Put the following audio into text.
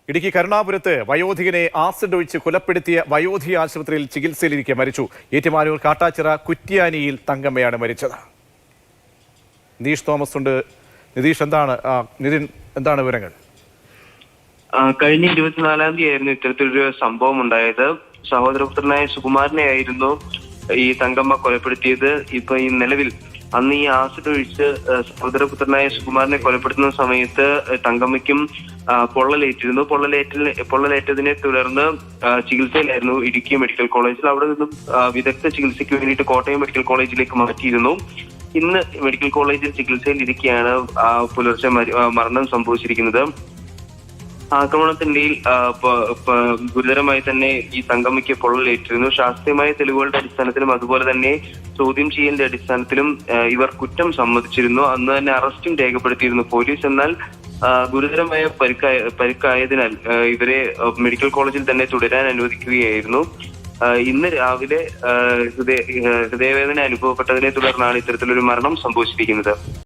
Idukki കരുണാപുരത്ത് വയോധികനെ acid ഒഴിച്ച് കൊലപ്പെടുത്തിയ വയോധിക ആശുപത്രിയിൽ ചികിത്സയിലിരിക്കെ മരിച്ചു. ഏറ്റുമാനൂർ കാട്ടാച്ചിറ കുറ്റ്യാനിയിൽ തങ്കമ്മയാണ് മരിച്ചത്. നിതീഷ് തോമസ് ഉണ്ട്. നിതീഷ്, എന്താണ് വിവരങ്ങൾ? കഴിഞ്ഞ 24-ാം തീയതി ആയിരുന്നു ഇത്തരത്തിലൊരു സംഭവം ഉണ്ടായത്. സഹോദരപുത്രനായ സുകുമാരനെ ആയിരുന്നു ഈ തങ്കമ്മ കൊലപ്പെടുത്തിയത്. ഇപ്പൊ ഈ നിലവിൽ അന്ന് ഈ ആസിഡ് ഒഴിച്ച് സഹോദരപുത്രനായ സുകുമാരനെ കൊലപ്പെടുത്തുന്ന സമയത്ത് തങ്കമ്മയ്ക്കും പൊള്ളലേറ്റിരുന്നു. പൊള്ളലേറ്റതിനെ തുടർന്ന് ചികിത്സയിലായിരുന്നു ഇടുക്കി മെഡിക്കൽ കോളേജിൽ. അവിടെ നിന്നും വിദഗ്ധ ചികിത്സയ്ക്ക് വേണ്ടിയിട്ട് കോട്ടയം മെഡിക്കൽ കോളേജിലേക്ക് മാറ്റിയിരുന്നു. ഇന്ന് മെഡിക്കൽ കോളേജിൽ ചികിത്സയിൽ ഇരിക്കെയാണ് പുലർച്ചെ മരണം സംഭവിച്ചിരിക്കുന്നത്. ആക്രമണത്തിന്റെ ഗുരുതരമായി തന്നെ ഈ തങ്കമ്മയ്ക്ക് പൊള്ളലേറ്റിരുന്നു. ശാസ്ത്രീയമായ തെളിവുകളുടെ അടിസ്ഥാനത്തിലും അതുപോലെ തന്നെ ചോദ്യം ചെയ്യലിന്റെ അടിസ്ഥാനത്തിലും ഇവർ കുറ്റം സമ്മതിച്ചിരുന്നു. അന്ന് തന്നെ അറസ്റ്റും രേഖപ്പെടുത്തിയിരുന്നു പോലീസ്. എന്നാൽ ഗുരുതരമായ പരിക്കായതിനാൽ ഇവരെ മെഡിക്കൽ കോളേജിൽ തന്നെ തുടരാൻ അനുവദിക്കുകയായിരുന്നു. ഇന്ന് രാവിലെ ഹൃദയവേദന അനുഭവപ്പെട്ടതിനെ തുടർന്നാണ് ഇത്തരത്തിലൊരു മരണം സംഭവിച്ചിരിക്കുന്നത്.